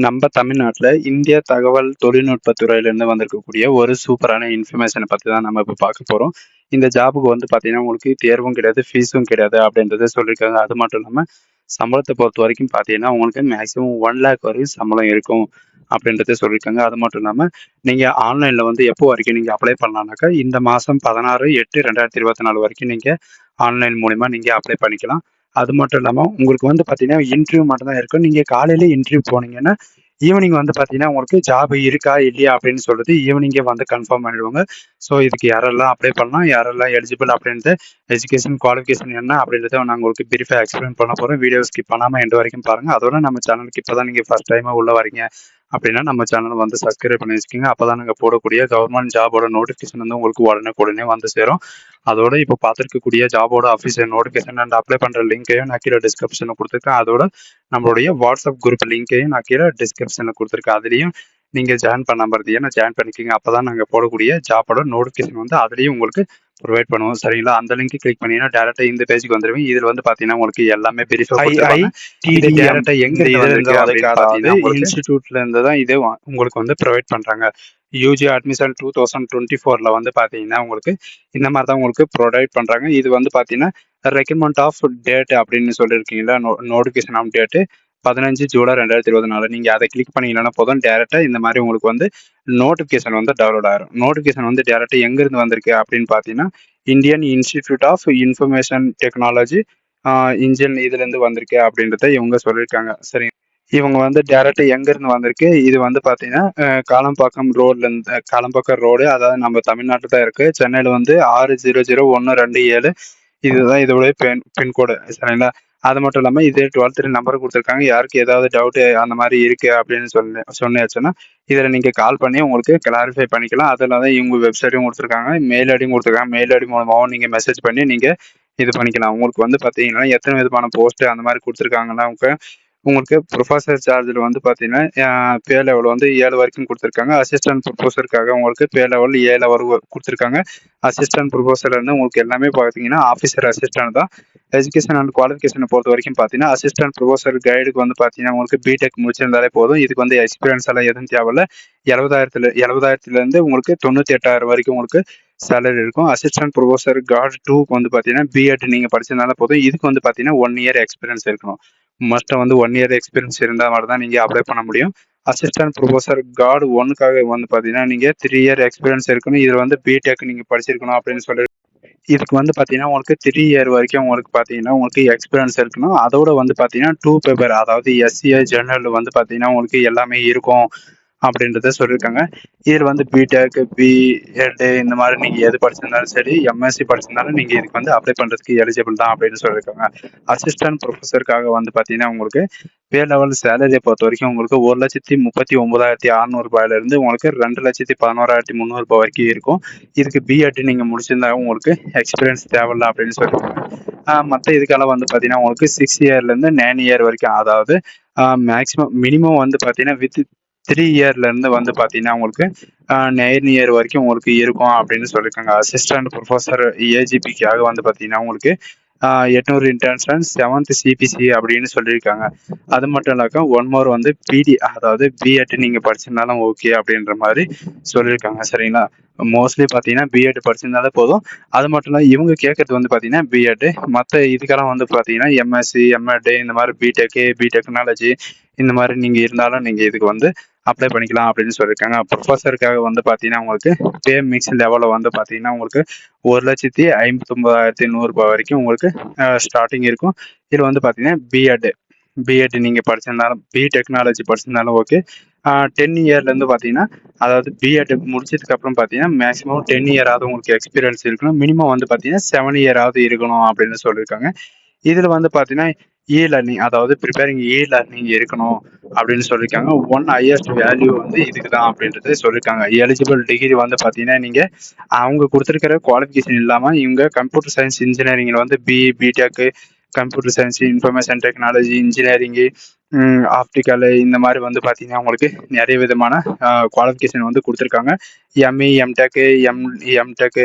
நம்ம தமிழ்நாட்டுல இந்திய தகவல் தொழில்நுட்பத் துறையிலேருந்து வந்திருக்கக்கூடிய ஒரு சூப்பரான இன்ஃபர்மேஷனை பத்தி தான் நம்ம இப்போ பார்க்க போறோம். இந்த ஜாபுக்கு வந்து பார்த்தீங்கன்னா, உங்களுக்கு தேர்வும் கிடையாது, ஃபீஸும் கிடையாது அப்படின்றத சொல்லியிருக்காங்க. அது மட்டும் இல்லாம, சம்பளத்த பொறுத்தவரைக்கும் பார்த்தீங்கன்னா, உங்களுக்கு மேக்ஸிமம் 1,00,000 வரையும் சம்பளம் இருக்கும் அப்படின்றத சொல்லியிருக்காங்க. அது மட்டும் இல்லாம, நீங்க ஆன்லைன்ல வந்து எப்போ வரைக்கும் நீங்க அப்ளை பண்ணலாம்னாக்கா, இந்த மாசம் 16/8/2024 வரைக்கும் நீங்க ஆன்லைன் மூலியமா நீங்க அப்ளை பண்ணிக்கலாம். அது மட்டும் இல்லாம, உங்களுக்கு வந்து பார்த்தீங்கன்னா, இன்டர்வியூ மட்டும் தான் இருக்கும். நீங்க காலையில இன்டர்வியூ போனீங்கன்னா, ஈவினிங் வந்து பார்த்தீங்கன்னா, உங்களுக்கு ஜாப் இருக்கா? இல்லையா? அப்படின்னு சொல்லிட்டு ஈவினிங்கே வந்து கன்ஃபார்ம் பண்ணிடுவாங்க. ஸோ, இதுக்கு யாரெல்லாம் அப்ளை பண்ணலாம்? யாரெல்லாம் எலிஜிபிள்? அப்படின்ட்டு எஜுகேஷன் குவாலிஃபிகேஷன் என்ன? அப்படின்றத நான் உங்களுக்கு பிரீஃபா எக்ஸ்பிளைன் பண்ண போறேன். வீடியோ ஸ்கிப் பண்ணாம எண்ட் வரைக்கும் பாருங்க. அதோட நம்ம சேனலுக்கு இப்போ தான் நீங்க ஃபர்ஸ்ட் டைமா உள்ள வரீங்க அப்படின்னா, நம்ம சேனலை வந்து சப்ஸ்கிரைப் பண்ணி வச்சுக்கோங்க. அப்பதான் நாங்க போடக்கூடிய கவர்மெண்ட் ஜாபோட நோட்டிஃபிகேஷன் வந்து உங்களுக்கு உடனுக்குடனே வந்து சேரும். அதோட இப்போ பார்த்துருக்கக்கூடிய ஜாபோட அஃபிஷியல் நோட்டிஃபிகேஷன் அண்ட் அப்ளை பண்ற லிங்க்கையும் நான் கீழே டிஸ்கிரிப்ஷனில் கொடுத்துருக்கேன். அதோட நம்மளுடைய வாட்ஸ்அப் குரூப் லிங்க்கையும் நான் கீழே டிஸ்கிரிப்ஷனில் கொடுத்துருக்கேன். அதுலேயும் நீங்கள் ஜாயின் பண்ண மறந்தீங்கன்னா ஜாயின் பண்ணிக்கோங்க. அப்போ தான் நாங்கள் போடக்கூடிய ஜாபோட நோட்டிஃபிகேஷன் வந்து அதுலேயும் உங்களுக்கு ப்ரொவைட் பண்ணுவோம். சரிங்களா? அந்த லிங்க் கிளிக் பண்ணீங்கன்னா டேரெக்டாக இந்த பேஜுக்கு வந்துடுவீங்க. இதில் வந்து பார்த்தீங்கன்னா உங்களுக்கு எல்லாமே வெரிஃபை டேரெக்டாக எங்க இருக்கு அப்படின்னு பார்த்தீங்கன்னா இன்ஸ்டிடியூட்ல இருந்து தான் இதே உங்களுக்கு வந்து ப்ரொவைட் பண்றாங்க. யூஜி அட்மிஷன் 2024ல வந்து பார்த்தீங்கன்னா உங்களுக்கு இந்த மாதிரி தான் உங்களுக்கு ப்ரொவைட் பண்றாங்க. இது வந்து பார்த்தீங்கன்னா ரெக்கமெண்ட் ஆஃப் டேட் அப்படின்னு சொல்லியிருக்கீங்களா, நோட்டிஃபிகேஷன் ஆஃப் டேட்டு 15 ஜூலை 2024. நீங்க அதை கிளிக் பண்ணீங்கன்னா போதும், டேரெக்டா இந்த மாதிரி உங்களுக்கு வந்து நோட்டிஃபிகேஷன் வந்து டவுன்லோட் ஆயிரும். நோட்டிஃபிகேஷன் வந்து டேரெக்டா எங்க இருந்து வந்திருக்கு அப்படின்னு பார்த்தீங்கன்னா, Indian Institute of Information Technology engine இதுல இருந்து வந்திருக்கு அப்படின்றத இவங்க சொல்லியிருக்காங்க. சரி, இவங்க வந்து டேரெக்டா எங்க இருந்து வந்திருக்கு, இது வந்து பாத்தீங்கன்னா காலம்பாக்கம் ரோட்ல இருந்து, காலம்பாக்கம் ரோடு, அதாவது நம்ம தமிழ்நாட்டில் தான் இருக்கு. சென்னையில வந்து 600127 இதுதான் இதோட பின்கோடு. சரிங்களா? அது மட்டும் இல்லாம இது 12 நம்பர் கொடுத்துருக்காங்க. யாருக்கு ஏதாவது டவுட் அந்த மாதிரி இருக்கு அப்படின்னு சொன்னாச்சுன்னா இதுல நீங்க கால் பண்ணி உங்களுக்கு கிளாரிஃபை பண்ணிக்கலாம். அதில் தான் இவங்க வெப்சைட்டும் கொடுத்துருக்காங்க, மெயில் ஐடியும் கொடுத்துருக்காங்க. மெயில் ஐடி மூலமாகவும் நீங்க மெசேஜ் பண்ணி நீங்க இது பண்ணிக்கலாம். உங்களுக்கு வந்து பாத்தீங்கன்னா எத்தனை விதமான போஸ்ட் அந்த மாதிரி கொடுத்துருக்காங்கன்னா உங்களுக்கு ப்ரொஃபஸர் சார்ஜில் வந்து பார்த்தீங்கன்னா பே லெவல் வந்து 7 வரைக்கும் கொடுத்துருக்காங்க. அசிஸ்டன்ட் ப்ரொஃபஸருக்காக உங்களுக்கு பே லெவல் 7 வரை கொடுத்துருக்காங்க. அசிஸ்டன்ட் ப்ரொஃபஸர்லேருந்து உங்களுக்கு எல்லாமே பார்த்தீங்கன்னா ஆஃபீஸர் அசிஸ்டன்ட் தான். எஜுகேஷன் அண்ட் குவாலிஃபிகேஷனை பொறுத்த வரைக்கும் பார்த்தீங்கன்னா அசிஸ்டன்ட் ப்ரொஃபஸர் கைடுக்கு வந்து பார்த்தீங்கன்னா உங்களுக்கு பிடெக் முடிச்சிருந்தாலே போதும். இதுக்கு வந்து எக்ஸ்பீரியன்ஸ் எல்லாம் எதுவும் தேவையில்ல. 70,000 உங்களுக்கு 98,000 வரைக்கும் உங்களுக்கு சேலரி இருக்கும். அசிஸ்டன்ட் ப்ரொஃபஸர் கார்டு 2க்கு வந்து பார்த்தீங்கன்னா பிஎட் நீங்கள் படிச்சிருந்தாலும் போதும். இதுக்கு வந்து பார்த்தீங்கன்னா 1 இயர் எக்ஸ்பீரியன்ஸ் இருக்கணும். மஸ்ட்டாக வந்து 1 இயர் எக்ஸ்பீரியன்ஸ் இருந்தால் மட்டும் தான் நீங்கள் அப்ளை பண்ண முடியும். அசிஸ்டன்ட் ப்ரொஃபஸர் கார்டு 1க்காக வந்து பார்த்தீங்கன்னா நீங்கள் 3 இயர் எக்ஸ்பீரியன்ஸ் இருக்கணும். இதில் வந்து பிடெக் நீங்கள் படிச்சிருக்கணும் அப்படின்னு சொல்லி இதுக்கு வந்து பார்த்தீங்கன்னா உங்களுக்கு 3 இயர் வரைக்கும் உங்களுக்கு பார்த்தீங்கன்னா உங்களுக்கு எக்ஸ்பீரியன்ஸ் இருக்கணும். அதோட வந்து பார்த்தீங்கன்னா 2 பேப்பர், அதாவது எஸ்சிஏ ஜெர்னல் வந்து பார்த்தீங்கன்னா உங்களுக்கு எல்லாமே இருக்கும் அப்படின்றத சொல்லியிருக்காங்க. இதில் வந்து பிடெக், பிஎட் இந்த மாதிரி நீங்கள் எது படிச்சிருந்தாலும் சரி, எம்எஸ்சி படிச்சிருந்தாலும் நீங்கள் இதுக்கு வந்து அப்ளை பண்ணுறதுக்கு எலிஜிபிள் தான் அப்படின்னு சொல்லியிருக்காங்க. அசிஸ்டன்ட் ப்ரொஃபஸருக்காக வந்து பார்த்தீங்கன்னா உங்களுக்கு பே லெவல் சேலரியை பொறுத்த வரைக்கும் உங்களுக்கு 1,39,600 உங்களுக்கு 2,11,300 வரைக்கும் இருக்கும். இதுக்கு பிஎட் நீங்கள் முடிச்சிருந்தா உங்களுக்கு எக்ஸ்பீரியன்ஸ் தேவையில்ல அப்படின்னு சொல்லியிருக்காங்க. மற்ற இதுக்கெல்லாம் வந்து பார்த்தீங்கன்னா உங்களுக்கு 6 இயர்லேருந்து 9 இயர் வரைக்கும், அதாவது மேக்ஸிமம் மினிமம் வந்து பார்த்தீங்கன்னா வித் 3 இயர்லேருந்து வந்து பார்த்தீங்கன்னா உங்களுக்கு 9 இயர் வரைக்கும் உங்களுக்கு இருக்கும் அப்படின்னு சொல்லியிருக்காங்க. அசிஸ்டன்ட் ப்ரொஃபஸர் ஏஜிபிக்காக வந்து பார்த்தீங்கன்னா உங்களுக்கு 800 இன்டர்ன்ஸ் 7th சிபிசி அப்படின்னு சொல்லியிருக்காங்க. அது மட்டும் இல்லாக்க ஒன் மோர் வந்து பிடி, அதாவது பிஎட் நீங்கள் படிச்சிருந்தாலும் ஓகே அப்படின்ற மாதிரி சொல்லியிருக்காங்க. சரிங்களா? மோஸ்ட்லி பார்த்தீங்கன்னா பிஎட் படிச்சிருந்தாலே போதும். அது மட்டும் இல்லை, இவங்க கேட்கறது வந்து பார்த்தீங்கன்னா பிஎட். மற்ற இதுக்கெல்லாம் வந்து பார்த்தீங்கன்னா எம்எஸ்சி, எம்எட், இந்த மாதிரி பிடெக்கு, பிடெக்னாலஜி இந்த மாதிரி நீங்கள் இருந்தாலும் நீங்கள் இதுக்கு வந்து அப்ளை பண்ணிக்கலாம் அப்படின்னு சொல்லியிருக்காங்க. ப்ரொஃபஸருக்காக வந்து பார்த்தீங்கன்னா உங்களுக்கு பே மிக்ஸ் லெவலில் வந்து பார்த்தீங்கன்னா உங்களுக்கு 1,59,100 வரைக்கும் உங்களுக்கு ஸ்டார்டிங் இருக்கும். இதில் வந்து பார்த்தீங்கன்னா பிஎட் நீங்கள் படிச்சிருந்தாலும், டெக்னாலஜி படிச்சிருந்தாலும் ஓகே. 10 இயர்லேருந்து பார்த்தீங்கன்னா, அதாவது பிஎட் முடிச்சதுக்கு அப்புறம் பார்த்தீங்கன்னா மேக்ஸிமம் 10 இயராவது உங்களுக்கு எக்ஸ்பீரியன்ஸ் இருக்கணும். மினிமம் வந்து பார்த்தீங்கன்னா 7 இயராவது இருக்கணும் அப்படின்னு சொல்லியிருக்காங்க. இதில் வந்து பார்த்தீங்கன்னா லேர்னிங், அதாவது ப்ரிப்பேரிங் லேர்னிங் இருக்கணும் அப்படின்னு சொல்லியிருக்காங்க. ஹையஸ்ட் வேல்யூ வந்து இதுக்கு தான் அப்படின்றது சொல்லியிருக்காங்க. எலிஜிபிள் டிகிரி வந்து பார்த்தீங்கன்னா நீங்கள் அவங்க கொடுத்துருக்கிற குவாலிஃபிகேஷன் இல்லாமல் இவங்க கம்ப்யூட்டர் சயின்ஸ் இன்ஜினியரிங்கில் வந்து B Tech, computer science, information technology, engineering, optical இந்த மாதிரி வந்து பார்த்தீங்கன்னா உங்களுக்கு நிறைய விதமான குவாலிஃபிகேஷன் வந்து கொடுத்துருக்காங்க. M E, M Tech, M Tech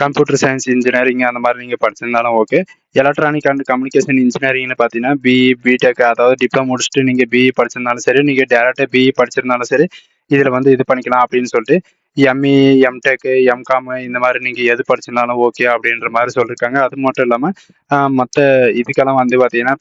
computer science engineering அந்த மாதிரி நீங்கள் படிச்சிருந்தாலும் ஓகே. எலக்ட்ரானிக் அண்ட் கம்யூனிகேஷன் இன்ஜினியரிங்னு பார்த்தீங்கன்னா பிஇ பிடெக் அதாவது டிப்ளமோ முடிச்சுட்டு நீங்கள் பிஇ படிச்சிருந்தாலும் சரி, நீங்கள் டேரெக்டாக பிஇ படிச்சிருந்தாலும் சரி, இதில் வந்து இது பண்ணிக்கலாம் அப்படின்னு சொல்லிட்டு எம்இ எம்டெக் எம்காம் இந்த மாதிரி நீங்கள் எது படிச்சிருந்தாலும் ஓகே அப்படின்ற மாதிரி சொல்லியிருக்காங்க. அது மட்டும் இல்லாமல் மற்ற இதுக்கெல்லாம் வந்து பார்த்தீங்கன்னா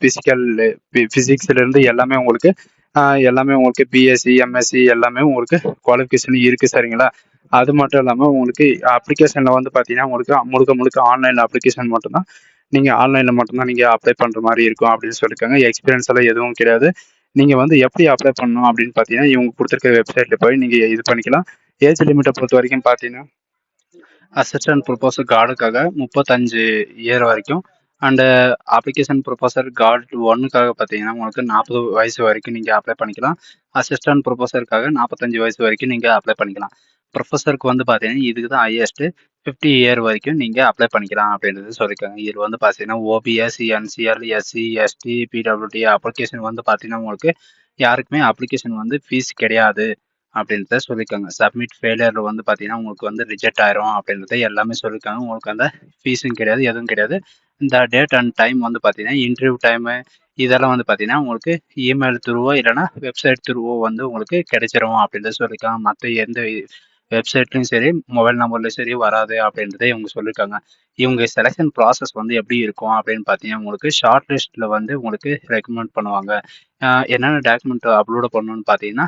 ஃபிசிக்ஸ்லேருந்து எல்லாமே உங்களுக்கு பிஎஸ்சி எம்எஸ்சி எல்லாமே உங்களுக்கு குவாலிஃபிகேஷன் இருக்குது சரிங்களா. அது மட்டும் இல்லாமல் உங்களுக்கு அப்ளிகேஷனில் வந்து பார்த்தீங்கன்னா உங்களுக்கு முழுக்க ஆன்லைன் அப்ளிகேஷன் மட்டும்தான், நீங்கள் ஆன்லைனில் மட்டும்தான் நீங்கள் அப்ளை பண்ணுற மாதிரி இருக்கும் அப்படின்னு சொல்லியிருக்காங்க. எக்ஸ்பீரியன்ஸ் எல்லாம் எதுவும் கிடையாது. நீங்கள் வந்து எப்படி அப்ளை பண்ணணும் அப்படின்னு பார்த்தீங்கன்னா இவங்க கொடுத்துருக்க வெப்சைட்டில் போய் நீங்கள் இது பண்ணிக்கலாம். ஏஜ் லிமிட்டை பொறுத்த வரைக்கும் பார்த்தீங்கன்னா அசிஸ்டன்ட் ப்ரொபோசர் கார்டுக்காக 35 இயர் வரைக்கும், அண்டு அப்ளிகேஷன் ப்ரொபோசர் கார்டு 1க்காக பார்த்தீங்கன்னா உங்களுக்கு 40 வயசு வரைக்கும் நீங்கள் அப்ளை பண்ணிக்கலாம். அசிஸ்டன்ட் ப்ரொபோசருக்காக 45 வயசு வரைக்கும் நீங்கள் அப்ளை பண்ணிக்கலாம். ப்ரொஃபஸருக்கு வந்து பார்த்தீங்கன்னா இதுக்கு தான் ஹையஸ்ட்டு 50 இயர் வரைக்கும் நீங்கள் அப்ளை பண்ணிக்கலாம் அப்படின்றது சொல்லியிருக்காங்க. இது வந்து பார்த்தீங்கன்னா OBS, NCL, SC, ST, PWD application வந்து பார்த்தீங்கன்னா உங்களுக்கு யாருக்குமே அப்ளிகேஷன் வந்து ஃபீஸ் கிடையாது அப்படின்றத சொல்லியிருக்காங்க. சப்மிட் ஃபெயிலியர் வந்து பார்த்தீங்கன்னா உங்களுக்கு வந்து ரிஜெக்ட் ஆயிரும் அப்படின்றத எல்லாமே சொல்லியிருக்காங்க. உங்களுக்கு அந்த ஃபீஸும் கிடையாது, எதுவும் கிடையாது. இந்த டேட் அண்ட் டைம் வந்து பார்த்தீங்கன்னா இன்டர்வியூ டைமு இதெல்லாம் வந்து பார்த்தீங்கன்னா உங்களுக்கு இமெயில் த்ரூவோ இல்லைனா வெப்சைட் த்ரூவோ வந்து உங்களுக்கு கிடைச்சிரும் அப்படின்றத சொல்லியிருக்காங்க. மற்ற எந்த வெப்சைட்லையும் சரி, மொபைல் நம்பர்லையும் சரி வராது அப்படின்றத இவங்க சொல்லியிருக்காங்க. இவங்க செலெக்ஷன் ப்ராசஸ் வந்து எப்படி இருக்கும் அப்படின்னு பார்த்தீங்கன்னா உங்களுக்கு ஷார்ட் லிஸ்ட்டில் வந்து உங்களுக்கு ரெக்கமெண்ட் பண்ணுவாங்க. என்னென்ன டாக்குமெண்ட் அப்லோடு பண்ணணும்னு பார்த்தீங்கன்னா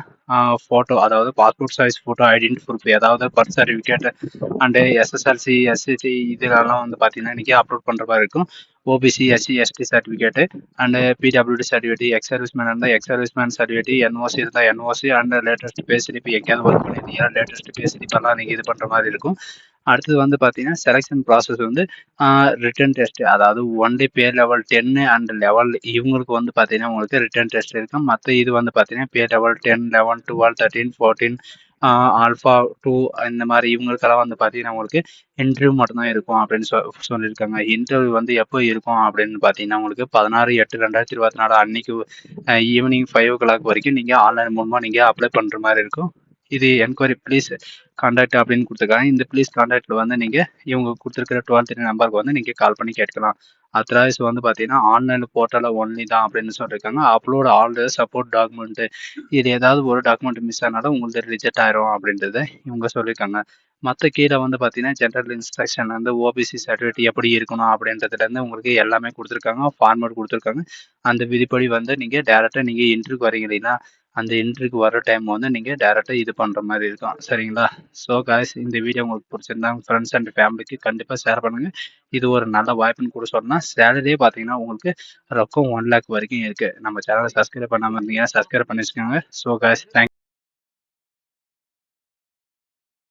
ஃபோட்டோ, அதாவது passport size photo, identity proof, ஏதாவது birth certificate and SSLC SCT இதெல்லாம் வந்து பார்த்தீங்கன்னா இன்றைக்கி அப்லோட் பண்ணுற மாதிரி இருக்கும். OBC SC ST certificate and PWD certificate, ex serviceman இருந்தால் எக்ஸ் சர்வீஸ்மேன் சர்டிஃபிகேட், என்ஓசி இருந்தால் NOC and latest pay slip, எங்கேயாவது ஒர்க் பண்ணியிருந்தீங்கன்னா லேட்டஸ்ட் பே ஸ்லிப்பெல்லாம் நீங்கள் இது பண்ணுற மாதிரி இருக்கும். அடுத்தது வந்து பார்த்தீங்கன்னா செலெக்ஷன் ப்ராசஸ் வந்து ரிட்டன் டெஸ்ட், அதாவது only pay level 10 and level இவங்களுக்கு வந்து பார்த்தீங்கன்னா உங்களுக்கு ரிட்டன் டெஸ்ட் இருக்கும். மற்ற இது வந்து பார்த்தீங்கன்னா பேர் லெவல் 10, 11, 12, 13, 14 ஆல்ஃபா 2 இந்த மாதிரி இவங்களுக்கெல்லாம் வந்து பார்த்தீங்கன்னா உங்களுக்கு இன்டர்வியூ மட்டும்தான் இருக்கும் அப்படின்னு சொல்லியிருக்காங்க. இன்டர்வியூ வந்து எப்போ இருக்கும் அப்படின்னு பார்த்தீங்கன்னா உங்களுக்கு 16/8/2024 அன்னைக்கு ஈவினிங் 5 o'clock வரைக்கும் நீங்கள் ஆன்லைன் மூலமாக நீங்கள் அப்ளை பண்ணுற மாதிரி இருக்கும். இது என்கொயரி ப்ளீஸ் கான்டாக்ட் அப்படின்னு கொடுத்துருக்காங்க. இந்த ப்ளீஸ் கான்டாக்டில் வந்து நீங்கள் இவங்க கொடுத்துருக்கிற 12 நம்பருக்கு வந்து நீங்கள் கால் பண்ணி கேட்கலாம். அதர்வைஸ் வந்து பார்த்தீங்கன்னா ஆன்லைன் போர்ட்டலில் ஒன்லி தான் அப்படின்னு சொல்லியிருக்காங்க. அப்லோட் ஆல் சப்போர்ட் டாக்குமெண்ட்டு, இது ஏதாவது ஒரு டாக்குமெண்ட் மிஸ் ஆனாலும் உங்களுக்கு ரிஜெக்ட் ஆயிரும் அப்படின்றத இவங்க சொல்லியிருக்காங்க. மற்ற கீழே வந்து பார்த்தீங்கன்னா ஜென்ரல் இன்ஸ்ட்ரக்ஷன் வந்து ஓபிசி சர்டிஃபிகேட் எப்படி இருக்கணும் அப்படின்றதுலேருந்து உங்களுக்கு எல்லாமே கொடுத்துருக்காங்க, ஃபார்மேட் கொடுத்துருக்காங்க. அந்த விதிப்படி வந்து நீங்கள் டேரெக்டாக நீங்கள் இன்டர்வியூக்கு வரீங்க இல்லைன்னா அந்த இன்டர்வியூக்கு வர டைம் வந்து நீங்கள் டேரெக்டாக இது பண்ணுற மாதிரி இருக்கும் சரிங்களா. ஸோ காய்ஸ், இந்த வீடியோ உங்களுக்கு பிடிச்சிருந்தா ஃப்ரெண்ட்ஸ் அண்ட் ஃபேமிலிக்கு கண்டிப்பாக ஷேர் பண்ணுங்கள். இது ஒரு நல்ல வாய்ப்புன்னு கூட சொல்லலாம். சேலரியே பார்த்தீங்கன்னா உங்களுக்கு ரொக்கம் 1 lakh வரைக்கும் இருக்குது. நம்ம சேனலை சப்ஸ்கிரைப் பண்ணாமல் இருந்தீங்கன்னா சப்ஸ்கிரைப் பண்ணி வச்சுக்கோங்க. So guys, thank you.